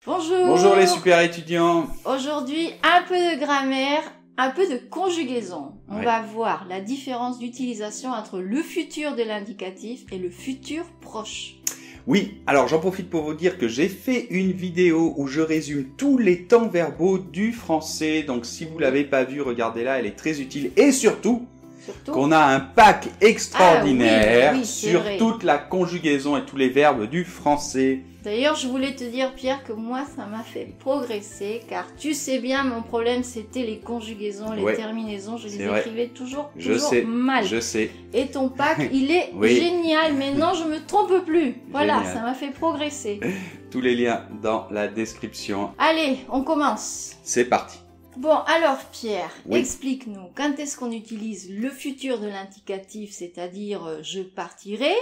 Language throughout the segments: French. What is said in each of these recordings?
Bonjour. Bonjour les super étudiants. Aujourd'hui, un peu de grammaire, un peu de conjugaison. On Ouais. va voir la différence d'utilisation entre le futur de l'indicatif et le futur proche. Oui, alors j'en profite pour vous dire que j'ai fait une vidéo où je résume tous les temps verbaux du français. Donc si vous l'avez pas vue, regardez-la, elle est très utile. Et surtout, qu'on a un pack extraordinaire oui, sur vrai. toute la conjugaison et tous les verbes du français. D'ailleurs, je voulais te dire, Pierre, que moi, ça m'a fait progresser, car tu sais bien, mon problème, c'était les conjugaisons, les terminaisons. Je les écrivais toujours mal. Je sais. Et ton pack, il est génial. Mais non, je me trompe plus. Voilà, ça m'a fait progresser. Tous les liens dans la description. Allez, on commence. C'est parti. Bon, alors Pierre, explique-nous, quand est-ce qu'on utilise le futur de l'indicatif, c'est-à-dire je partirai,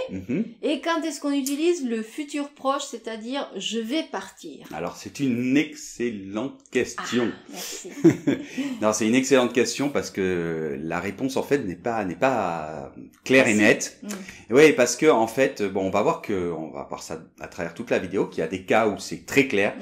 et quand est-ce qu'on utilise le futur proche, c'est-à-dire je vais partir? Alors c'est une excellente question. Ah, merci. Non, c'est une excellente question parce que la réponse en fait n'est pas claire et nette. Oui, parce que en fait, bon, on va voir ça à travers toute la vidéo qu'il y a des cas où c'est très clair,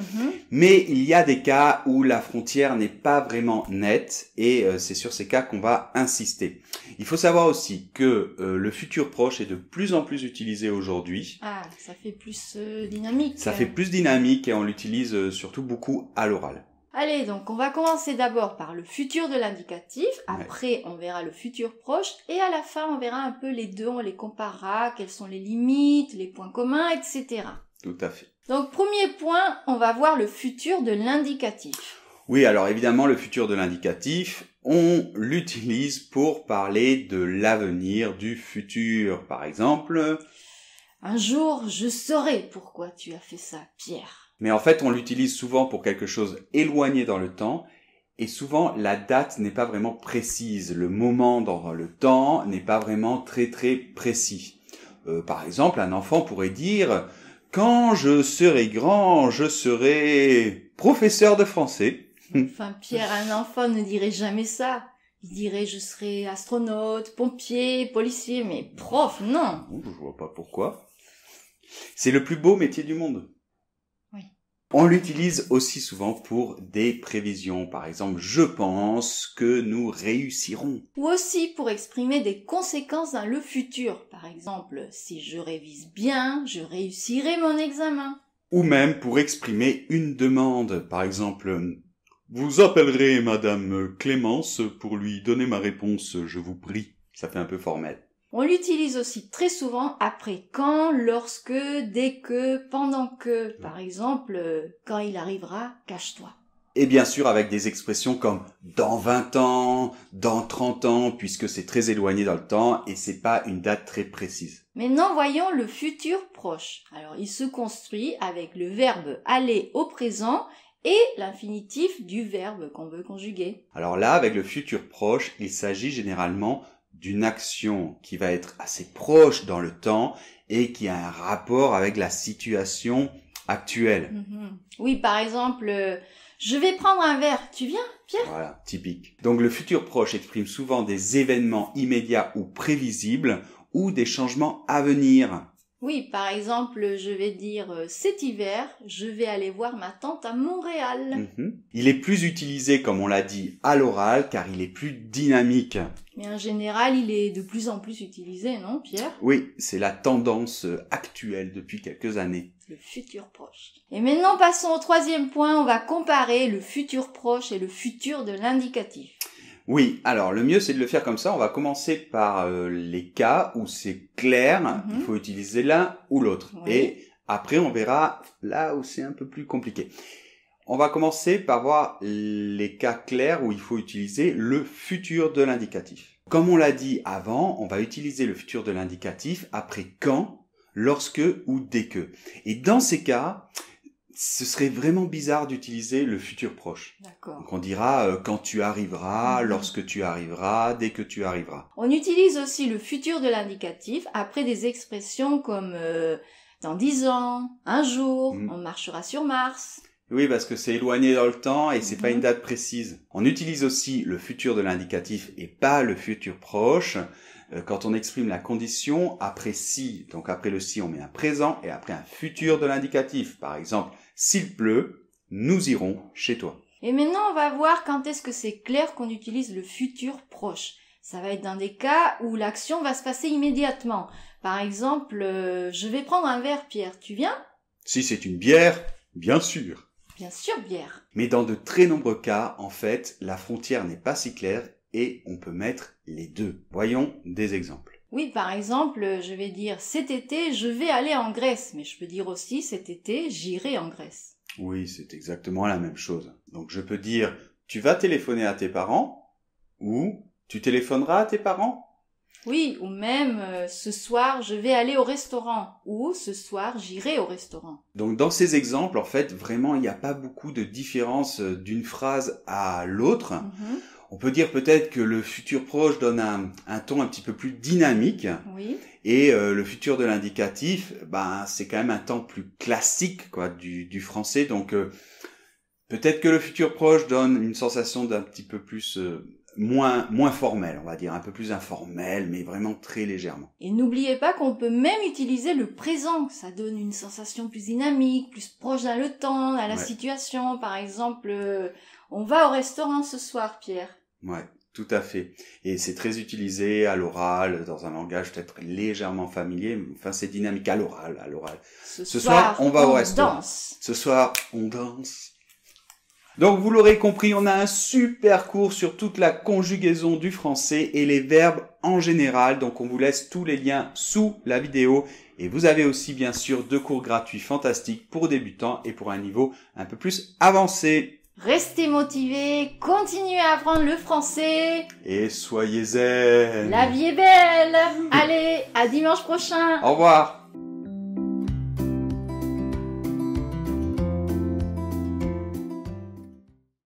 mais il y a des cas où la frontière n'est pas vraiment nette et c'est sur ces cas qu'on va insister. Il faut savoir aussi que le futur proche est de plus en plus utilisé aujourd'hui. Ah, ça fait plus dynamique. Ça fait plus dynamique et on l'utilise surtout beaucoup à l'oral. Allez, donc on va commencer d'abord par le futur de l'indicatif, après on verra le futur proche, et à la fin on verra un peu les deux, on les comparera, quelles sont les limites, les points communs, etc. Tout à fait. Donc premier point, on va voir le futur de l'indicatif. Oui, alors évidemment, le futur de l'indicatif, on l'utilise pour parler de l'avenir, du futur. Par exemple... Un jour, je saurai pourquoi tu as fait ça, Pierre. Mais en fait, on l'utilise souvent pour quelque chose éloigné dans le temps, et souvent, la date n'est pas vraiment précise. Le moment dans le temps n'est pas vraiment très précis. Par exemple, un enfant pourrait dire « Quand je serai grand, je serai professeur de français ». Enfin, Pierre, un enfant ne dirait jamais ça. Il dirait je serai astronaute, pompier, policier, mais prof, non. Je vois pas pourquoi. C'est le plus beau métier du monde. Oui. On l'utilise aussi souvent pour des prévisions. Par exemple, je pense que nous réussirons. Ou aussi pour exprimer des conséquences dans le futur. Par exemple, si je révise bien, je réussirai mon examen. Ou même pour exprimer une demande. Par exemple... Vous appellerez Madame Clémence pour lui donner ma réponse, je vous prie. Ça fait un peu formel. On l'utilise aussi très souvent après quand, lorsque, dès que, pendant que. Par exemple, quand il arrivera, cache-toi. Et bien sûr avec des expressions comme dans 20 ans, dans 30 ans, puisque c'est très éloigné dans le temps et c'est pas une date très précise. Maintenant, voyons le futur proche. Alors, il se construit avec le verbe aller au présent et l'infinitif du verbe qu'on veut conjuguer. Alors là, avec le futur proche, il s'agit généralement d'une action qui va être assez proche dans le temps et qui a un rapport avec la situation actuelle. Oui, par exemple, je vais prendre un verre, tu viens, Pierre? Voilà, typique. Donc le futur proche exprime souvent des événements immédiats ou prévisibles ou des changements à venir. Oui, par exemple, je vais dire cet hiver, je vais aller voir ma tante à Montréal. Il est plus utilisé, comme on l'a dit, à l'oral, car il est plus dynamique. Mais en général, il est de plus en plus utilisé, non, Pierre? Oui, c'est la tendance actuelle depuis quelques années. Le futur proche. Et maintenant, passons au troisième point, on va comparer le futur proche et le futur de l'indicatif. Oui, alors le mieux c'est de le faire comme ça. On va commencer par les cas où c'est clair, il faut utiliser l'un ou l'autre. Et après on verra là où c'est un peu plus compliqué. On va commencer par voir les cas clairs où il faut utiliser le futur de l'indicatif. Comme on l'a dit avant, on va utiliser le futur de l'indicatif après quand, lorsque ou dès que. Et dans ces cas... ce serait vraiment bizarre d'utiliser le futur proche. D'accord. Donc on dira quand tu arriveras, lorsque tu arriveras, dès que tu arriveras. On utilise aussi le futur de l'indicatif après des expressions comme dans 10 ans, un jour, on marchera sur Mars. Oui, parce que c'est éloigné dans le temps et c'est pas une date précise. On utilise aussi le futur de l'indicatif et pas le futur proche quand on exprime la condition après si. Donc après le si, on met un présent et après un futur de l'indicatif. Par exemple, s'il pleut, nous irons chez toi. Et maintenant, on va voir quand est-ce que c'est clair qu'on utilise le futur proche. Ça va être dans des cas où l'action va se passer immédiatement. Par exemple, je vais prendre un verre, Pierre, tu viens? Si c'est une bière, bien sûr. Bien sûr, bière. Mais dans de très nombreux cas, en fait, la frontière n'est pas si claire et on peut mettre les deux. Voyons des exemples. Oui, par exemple, je vais dire cet été, je vais aller en Grèce. Mais je peux dire aussi cet été, j'irai en Grèce. Oui, c'est exactement la même chose. Donc je peux dire, tu vas téléphoner à tes parents ou tu téléphoneras à tes parents. Oui, ou même ce soir, je vais aller au restaurant ou ce soir, j'irai au restaurant. Donc dans ces exemples, en fait, vraiment, il n'y a pas beaucoup de différence d'une phrase à l'autre. On peut dire peut-être que le futur proche donne un ton un petit peu plus dynamique. Oui. Et le futur de l'indicatif, c'est quand même un temps plus classique quoi du français. Donc peut-être que le futur proche donne une sensation d'un petit peu plus moins formel, on va dire, un peu plus informel, mais vraiment très légèrement. Et n'oubliez pas qu'on peut même utiliser le présent. Ça donne une sensation plus dynamique, plus proche dans le temps, dans la situation. Par exemple, on va au restaurant ce soir, Pierre. Ouais, tout à fait. Et c'est très utilisé à l'oral, dans un langage peut-être légèrement familier. Enfin, c'est dynamique à l'oral. Ce soir, on va au restaurant. Danse. Ce soir, on danse. Donc, vous l'aurez compris, on a un super cours sur toute la conjugaison du français et les verbes en général. Donc, on vous laisse tous les liens sous la vidéo. Et vous avez aussi, bien sûr, 2 cours gratuits fantastiques pour débutants et pour un niveau un peu plus avancé. Restez motivés, continuez à apprendre le français. Et soyez zen. La vie est belle. Allez, à dimanche prochain. Au revoir.